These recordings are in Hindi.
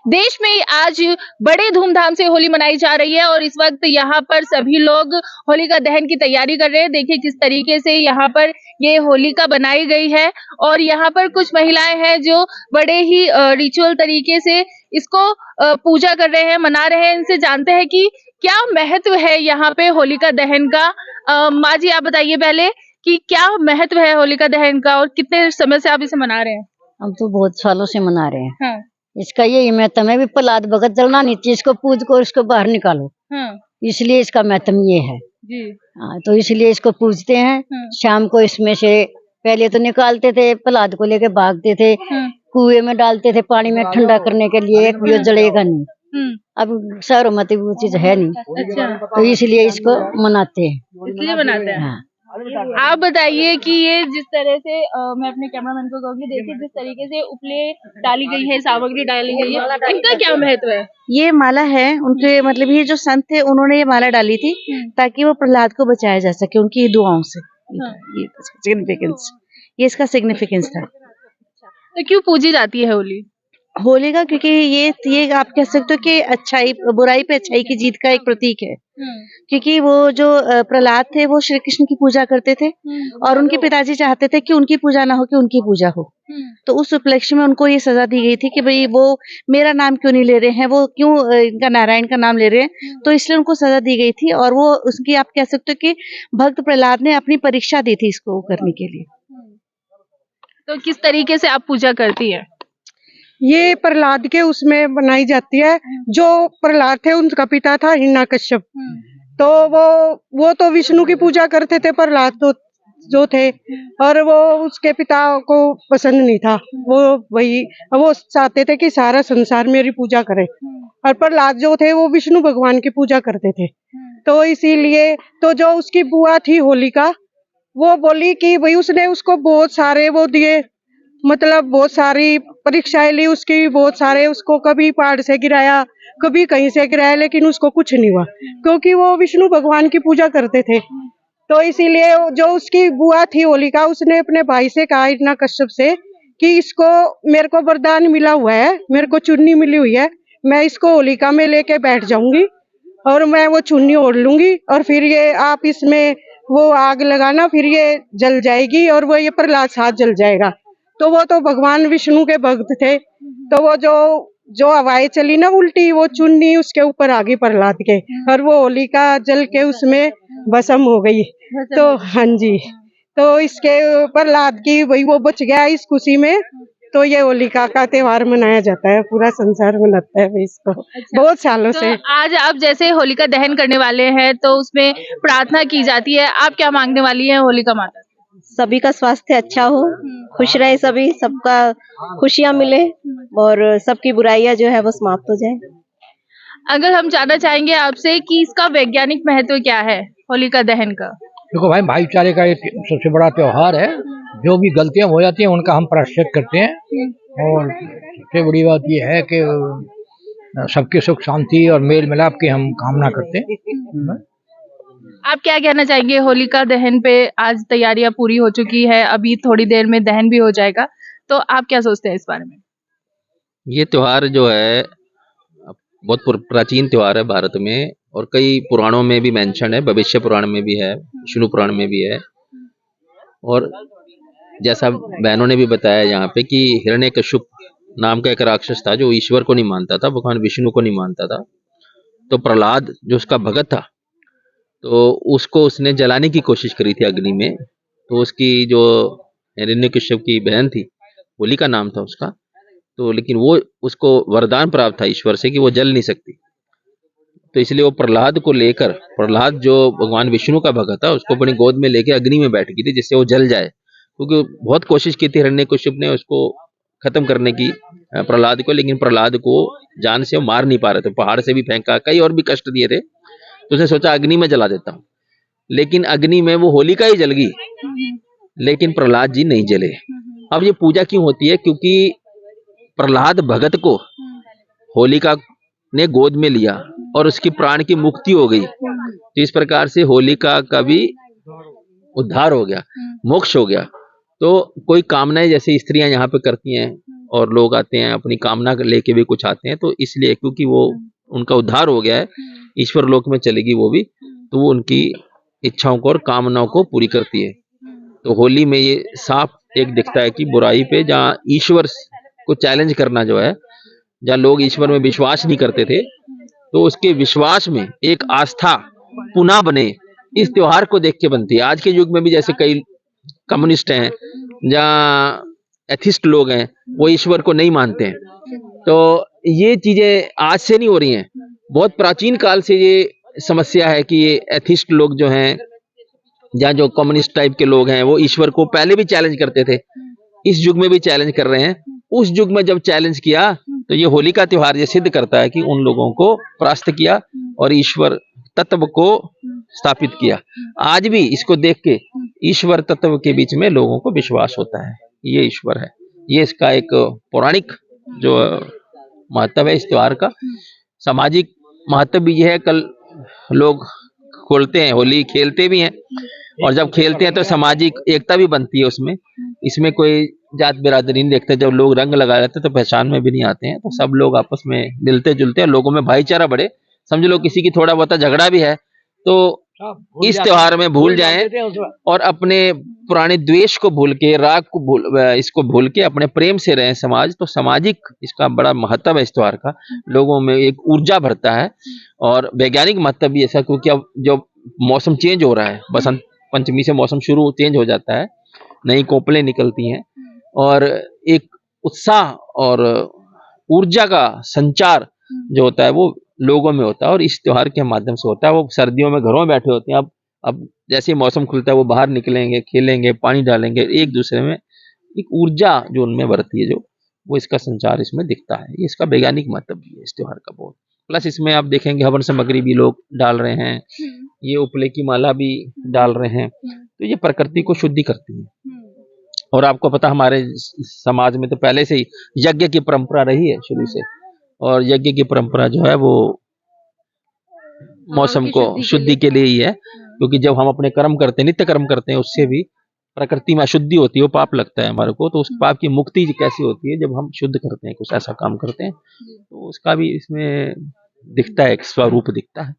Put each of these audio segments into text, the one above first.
देश में आज बड़े धूमधाम से होली मनाई जा रही है और इस वक्त यहाँ पर सभी लोग होलिका दहन की तैयारी कर रहे हैं। देखिए किस तरीके से यहाँ पर ये होलिका बनाई गई है और यहाँ पर कुछ महिलाएं हैं जो बड़े ही रिचुअल तरीके से इसको पूजा कर रहे हैं, मना रहे हैं। इनसे जानते हैं कि क्या महत्व है यहाँ पे होलिका दहन का। माँ जी आप बताइए पहले कि क्या महत्व है होलिका दहन का और कितने समय से आप इसे मना रहे हैं? हम तो बहुत सालों से मना रहे हैं। हाँ। इसका यही महत्व है भी प्रहलाद भगत जलना नहीं चाहिए, इसको पूज को इसको बाहर निकालो। हाँ। इसलिए इसका महत्व ये है जी। तो इसलिए इसको पूजते हैं। हाँ। शाम को इसमें से पहले तो निकालते थे, प्रहलाद को लेके भागते थे। हाँ। कुएं में डालते थे पानी में ठंडा करने के लिए, वो जलेगा नहीं। अब शहरों में तो वो चीज है नहीं। अच्छा। तो इसलिए इसको मनाते हैं। इसलिए मनाते हैं। हाँ। आप बताइए कि ये जिस तरह से मैं अपने कैमरामैन को कहूँगी, देखिए जिस तरीके से उपले डाली गई है, सामग्री डाली गई है, इनका क्या महत्व है? ये माला है उनके, मतलब ये जो संत थे उन्होंने ये माला डाली थी ताकि वो प्रहलाद को बचाया जा सके उनकी दुआओं से। हाँ। ये सिग्निफिकेंस, ये इसका सिग्निफिकेंस था। तो क्यों पूजी जाती है होली? होली का क्योंकि ये आप कह सकते हो कि अच्छाई बुराई पे अच्छाई की जीत का एक प्रतीक है। क्योंकि वो जो प्रहलाद थे वो श्री कृष्ण की पूजा करते थे और उनके पिताजी चाहते थे कि उनकी पूजा ना हो कि उनकी पूजा हो। तो उस उपलक्ष्य में उनको ये सजा दी गई थी कि भाई वो मेरा नाम क्यों नहीं ले रहे हैं, वो क्यों इनका नारायण का नाम ले रहे हैं। तो इसलिए उनको सजा दी गई थी और वो उसकी आप कह सकते हो कि भक्त प्रहलाद ने अपनी परीक्षा दी थी इसको करने के लिए। तो किस तरीके से आप पूजा करती है? ये प्रहलाद के उसमें बनाई जाती है। जो प्रहलाद थे उनका पिता था हिरण्यकश्यप, तो वो तो विष्णु की पूजा करते थे, प्रहलाद तो जो थे, और वो उसके पिता को पसंद नहीं था। वो चाहते थे कि सारा संसार मेरी पूजा करे, और प्रहलाद जो थे वो विष्णु भगवान की पूजा करते थे। तो इसीलिए तो जो उसकी बुआ थी होलिका, वो बोली कि भाई उसने उसको बहुत सारे वो दिए, मतलब बहुत सारी परीक्षाएं ली उसकी, बहुत सारे उसको कभी पहाड़ से गिराया, कभी कहीं से गिराया, लेकिन उसको कुछ नहीं हुआ क्योंकि वो विष्णु भगवान की पूजा करते थे। तो इसीलिए जो उसकी बुआ थी होलिका, उसने अपने भाई से कहा हिरण्यकश्यप से कि इसको मेरे को वरदान मिला हुआ है, मेरे को चुन्नी मिली हुई है, मैं इसको होलिका में लेके बैठ जाऊंगी और मैं वो चुन्नी ओढ़ लूंगी और फिर ये आप इसमें वो आग लगाना, फिर ये जल जाएगी और वो ये प्रहलाद साथ जल जाएगा। तो वो तो भगवान विष्णु के भक्त थे, तो वो जो हवाएं चली ना उल्टी, वो चुन्नी उसके ऊपर आ गई प्रहलाद के, और वो होलिका जल के उसमें भस्म हो गई। तो हाँ जी, तो इसके प्रहलाद की वही वो बच गया इस खुशी में। तो ये होलिका का त्योहार मनाया जाता है, पूरा संसार मनाता है इसको। अच्छा। बहुत सालों से। आज आप जैसे होलिका दहन करने वाले हैं तो उसमें प्रार्थना की जाती है, आप क्या मांगने वाली है होलिका माता? सभी का स्वास्थ्य अच्छा हो, खुश रहे सभी, सबका खुशियां मिले और सबकी बुराइयां जो है वो समाप्त हो जाए। अगर हम जानना चाहेंगे आपसे कि इसका वैज्ञानिक महत्व क्या है होलिका दहन का? देखो भाई, भाईचारे का एक सबसे बड़ा त्योहार है। जो भी गलतियां हो जाती हैं उनका हम प्रायश्चित करते हैं, और सबसे बड़ी बात ये है कि सबके सुख शांति और मेल मिलाप की हम कामना करते हैं। आप क्या कहना चाहेंगे होलिका दहन पे? आज तैयारियां पूरी हो चुकी है, अभी थोड़ी देर में दहन भी हो जाएगा, तो आप क्या सोचते हैं इस बारे में? ये त्योहार जो है बहुत प्राचीन त्योहार है भारत में, और कई पुराणों में भी मेंशन है, भविष्य पुराण में भी है, विष्णु पुराण में भी है। और जैसा बहनों ने भी बताया यहाँ पे कि हिरण्यकश्यप नाम का एक राक्षस था जो ईश्वर को नहीं मानता था, भगवान विष्णु को नहीं मानता था। तो प्रहलाद जो उसका भगत था, तो उसको उसने जलाने की कोशिश करी थी अग्नि में। तो उसकी जो हिरण्यकश्यप की बहन थी, होलिका नाम था उसका, तो लेकिन वो उसको वरदान प्राप्त था ईश्वर से कि वो जल नहीं सकती। तो इसलिए वो प्रहलाद को लेकर, प्रहलाद जो भगवान विष्णु का भगत था, उसको अपनी गोद में लेके अग्नि में बैठ गई थी जिससे वो जल जाए। क्योंकि बहुत कोशिश की थी हिरण्यकश्यप ने उसको खत्म करने की, प्रहलाद को, लेकिन प्रहलाद को जान से वो मार नहीं पा रहे थे। पहाड़ से भी फेंका, कई और भी कष्ट दिए थे। तो उसने सोचा अग्नि में जला देता हूँ, लेकिन अग्नि में वो होलिका ही जल गई, लेकिन प्रहलाद जी नहीं जले। अब ये पूजा क्यों होती है? क्योंकि प्रहलाद भगत को होलिका ने गोद में लिया और उसकी प्राण की मुक्ति हो गई। तो इस प्रकार से होलिका का भी उद्धार हो गया, मोक्ष हो गया। तो कोई कामनाएं जैसे स्त्रियां यहाँ पे करती हैं और लोग आते हैं अपनी कामना लेके भी कुछ आते हैं, तो इसलिए क्योंकि वो उनका उद्धार हो गया है, ईश्वर लोक में चलेगी वो भी, तो वो उनकी इच्छाओं को और कामनाओं को पूरी करती है। तो होली में ये साफ एक दिखता है कि बुराई पे जहाँ ईश्वर को चैलेंज करना जो है, जहाँ लोग ईश्वर में विश्वास नहीं करते थे, तो उसके विश्वास में एक आस्था पुनः बने, इस त्योहार को देख के बनती है। आज के युग में भी जैसे कई कम्युनिस्ट हैं, जहाँ एथिस्ट लोग हैं, वो ईश्वर को नहीं मानते हैं, तो ये चीजें आज से नहीं हो रही हैं, बहुत प्राचीन काल से ये समस्या है कि ये एथिस्ट लोग जो हैं, या जो कम्युनिस्ट टाइप के लोग हैं, वो ईश्वर को पहले भी चैलेंज करते थे, इस युग में भी चैलेंज कर रहे हैं। उस युग में जब चैलेंज किया तो ये होली का त्योहार ये सिद्ध करता है कि उन लोगों को परास्त किया और ईश्वर तत्व को स्थापित किया। आज भी इसको देख के ईश्वर तत्व के बीच में लोगों को विश्वास होता है, ये ईश्वर है। ये इसका एक पौराणिक जो महत्व है इस त्योहार का। सामाजिक महत्व भी ये है, कल लोग खोलते हैं, होली खेलते भी हैं, और जब खेलते हैं तो सामाजिक एकता भी बनती है उसमें। इसमें कोई जात बिरादरी नहीं देखते, जब लोग रंग लगा लेते हैं तो पहचान में भी नहीं आते हैं, तो सब लोग आपस में मिलते जुलते हैं, लोगों में भाईचारा बढ़े। समझ लो किसी की थोड़ा बहुत झगड़ा भी है तो इस त्योहार में भूल जाएं और अपने पुराने द्वेष को भूल के, राग को इसको भूल के अपने प्रेम से रहें समाज। तो सामाजिक इसका बड़ा महत्व है इस त्योहार का, लोगों में एक ऊर्जा भरता है। और वैज्ञानिक महत्व भी ऐसा, क्योंकि अब जो मौसम चेंज हो रहा है, बसंत पंचमी से मौसम शुरू चेंज हो जाता है, नई कोपलें निकलती हैं और एक उत्साह और ऊर्जा का संचार जो होता है वो लोगों में होता है, और इस त्योहार के माध्यम से होता है। वो सर्दियों में घरों में बैठे होते हैं, अब जैसे ही मौसम खुलता है वो बाहर निकलेंगे, खेलेंगे, पानी डालेंगे, एक दूसरे में एक ऊर्जा जो उनमें बढ़ती है, जो वो इसका संचार इसमें दिखता है। ये इसका वैज्ञानिक महत्व भी है इस त्योहार का बहुत। प्लस इसमें आप देखेंगे हवन सामग्री भी लोग डाल रहे हैं, ये उपले की माला भी डाल रहे हैं, तो ये प्रकृति को शुद्धि करती है। और आपको पता हमारे समाज में तो पहले से ही यज्ञ की परंपरा रही है शुरू से, और यज्ञ की परंपरा जो है वो मौसम को शुद्धि के लिए ही है, क्योंकि जब हम अपने कर्म करते हैं, नित्य कर्म करते हैं, उससे भी प्रकृति में अशुद्धि होती है, वो पाप लगता है हमारे को। तो उस पाप की मुक्ति कैसी होती है, जब हम शुद्ध करते हैं, कुछ ऐसा काम करते हैं, तो उसका भी इसमें दिखता है, एक स्वरूप दिखता है।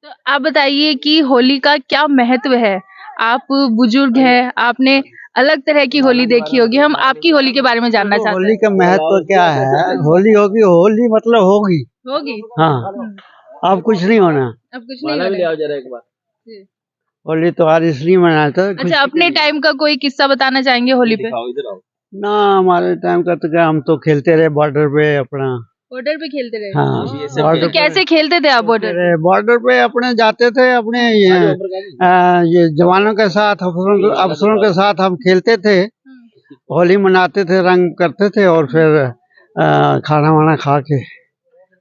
तो आप बताइए कि होली का क्या महत्व है? आप बुजुर्ग हैं, आपने अलग तरह की होली देखी होगी, हम आपकी होली के बारे में जानना चाहते हैं। होली का महत्व क्या है? होली होगी, होली मतलब होगी होगी। हाँ, अब कुछ नहीं होना। अब कुछ नहीं होना। एक बार होली त्योहार इसलिए मनाते। अच्छा, अपने टाइम का कोई किस्सा बताना चाहेंगे होली पे? ना, हमारे टाइम का तो क्या, हम तो खेलते रहे बॉर्डर पे अपना। बॉर्डर पे खेलते रहे? हाँ, तो कैसे खेलते थे आप बॉर्डर? बॉर्डर पे अपने जाते थे, अपने ये जवानों के साथ, अफसरों के साथ हम खेलते थे, होली मनाते थे, रंग करते थे, और फिर खाना वाना खा के।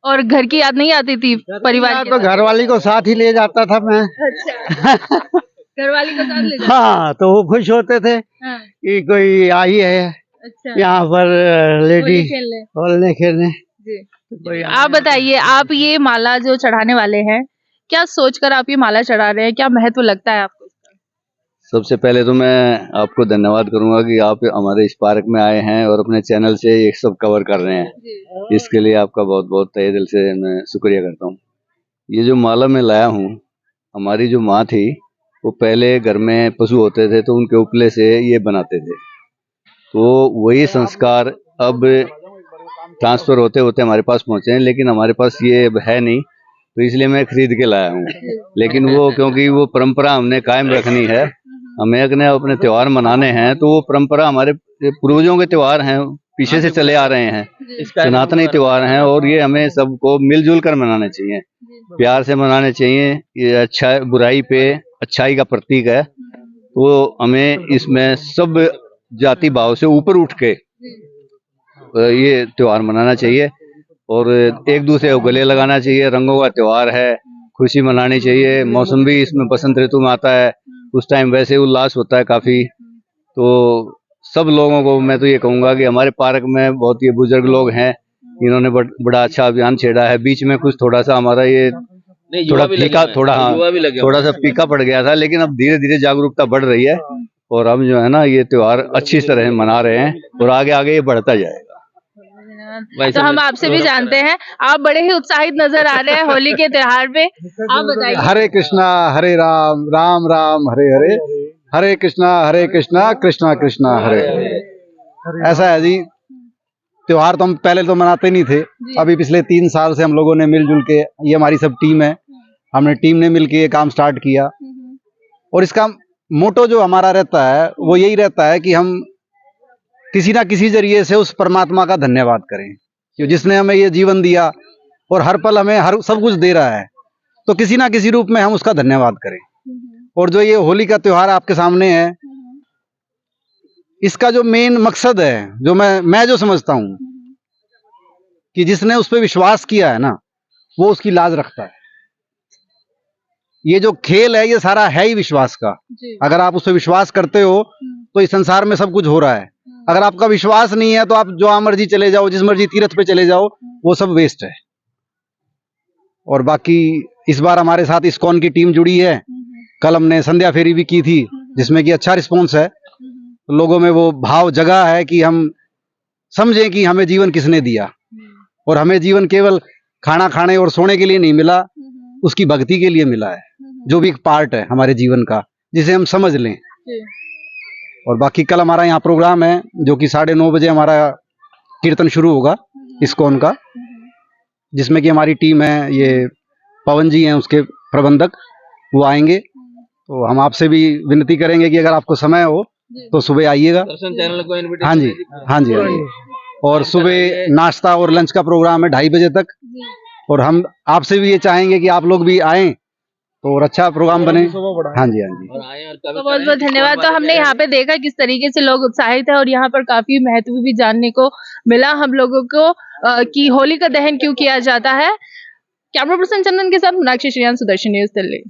और घर की याद नहीं आती थी परिवार की? तो घरवाली को साथ ही ले जाता था मैं। अच्छा। घरवाली को साथ ले जाते? हाँ, तो वो खुश होते थे कि कोई आई है यहाँ पर लेडी होली खेलने। जी। आप बताइए, आप ये माला जो चढ़ाने वाले हैं, क्या सोचकर आप ये माला चढ़ा रहे हैं, क्या महत्व लगता है आपको? सबसे पहले तो मैं आपको धन्यवाद करूंगा कि आप हमारे इस पार्क में आए हैं और अपने चैनल से ये सब कवर कर रहे हैं। इसके लिए आपका बहुत बहुत तहे दिल से मैं शुक्रिया करता हूँ। ये जो माला मैं लाया हूँ, हमारी जो माँ थी वो पहले घर में पशु होते थे तो उनके उपले से ये बनाते थे, तो वही संस्कार अब ट्रांसफर होते होते हमारे पास पहुँचे हैं, लेकिन हमारे पास ये है नहीं, तो इसलिए मैं खरीद के लाया हूँ। लेकिन वो क्योंकि वो परंपरा हमने कायम रखनी है, हमें अपने त्योहार मनाने हैं, तो वो परंपरा हमारे पूर्वजों के त्योहार हैं, पीछे से चले आ रहे हैं, सनातनी त्योहार हैं, और ये हमें सबको मिलजुल कर मनाने चाहिए, प्यार से मनाने चाहिए। ये अच्छा बुराई पे अच्छाई का प्रतीक है, तो हमें इसमें सब जाति भाव से ऊपर उठ के ये त्योहार मनाना चाहिए, और एक दूसरे को गले लगाना चाहिए। रंगों का त्योहार है, खुशी मनानी चाहिए। मौसम भी इसमें बसंत ऋतु में आता है, उस टाइम वैसे उल्लास होता है काफी। तो सब लोगों को मैं तो ये कहूंगा कि हमारे पार्क में बहुत ये बुजुर्ग लोग हैं, इन्होंने बड़ा अच्छा अभियान छेड़ा है। बीच में कुछ थोड़ा सा हमारा ये थोड़ा फीका, थोड़ा सा फीका पड़ गया था, लेकिन अब धीरे धीरे जागरूकता बढ़ रही है और हम जो है ना ये त्योहार अच्छी तरह मना रहे हैं और आगे आगे ये बढ़ता जाएगा। तो हम आपसे भी जानते हैं, आप बड़े ही उत्साहित नजर आ रहे हैं होली के त्योहार पे, आप बताइए। हरे कृष्णा हरे राम, राम राम हरे हरे, हरे कृष्णा कृष्णा कृष्णा हरे हरे। ऐसा है जी, त्योहार तो हम पहले तो मनाते नहीं थे, अभी पिछले 3 साल से हम लोगों ने मिलजुल के, ये हमारी सब टीम है, हमने टीम ने मिलके ये काम स्टार्ट किया। और इसका मोटो जो हमारा रहता है वो यही रहता है कि हम किसी ना किसी जरिए से उस परमात्मा का धन्यवाद करें, कि जिसने हमें ये जीवन दिया और हर पल हमें हर सब कुछ दे रहा है, तो किसी ना किसी रूप में हम उसका धन्यवाद करें। और जो ये होली का त्योहार आपके सामने है, इसका जो मेन मकसद है, जो मैं जो समझता हूं कि जिसने उस पर विश्वास किया है ना, वो उसकी लाज रखता है। ये जो खेल है ये सारा है ही विश्वास का। अगर आप उस पर विश्वास करते हो तो इस संसार में सब कुछ हो रहा है। अगर आपका विश्वास नहीं है तो आप जो मर्जी चले जाओ, जिस मर्जी तीर्थ पे चले जाओ, वो सब वेस्ट है। और बाकी इस बार हमारे साथ इस्कॉन की टीम जुड़ी है, कल हमने संध्या फेरी भी की थी जिसमें कि अच्छा रिस्पॉन्स है, लोगों में वो भाव जगा है कि हम समझें कि हमें जीवन किसने दिया, और हमें जीवन केवल खाना खाने और सोने के लिए नहीं मिला, उसकी भक्ति के लिए मिला है, जो भी एक पार्ट है हमारे जीवन का, जिसे हम समझ लें। और बाकी कल हमारा यहाँ प्रोग्राम है जो कि 9:30 बजे हमारा कीर्तन शुरू होगा इस्कॉन का, जिसमें कि हमारी टीम है, ये पवन जी हैं उसके प्रबंधक, वो आएंगे। तो हम आपसे भी विनती करेंगे कि अगर आपको समय हो तो सुबह आइएगा। चैनल को इनविटेशन हाँ जी, हाँ जी, हाँ जी। और सुबह नाश्ता और लंच का प्रोग्राम है 2:30 बजे तक, और हम आपसे भी ये चाहेंगे कि आप लोग भी आएं तो और अच्छा प्रोग्राम बने। हाँ जी, हाँ जी। तो बहुत बहुत धन्यवाद। तो हमने यहाँ पे देखा किस तरीके से लोग उत्साहित है, और यहाँ पर काफी महत्व भी जानने को मिला हम लोगों को कि होली का दहन क्यों किया जाता है। कैमरा पर्सन चंदन के साथ मीनाक्षी श्रीयान, सुदर्शन न्यूज दिल्ली।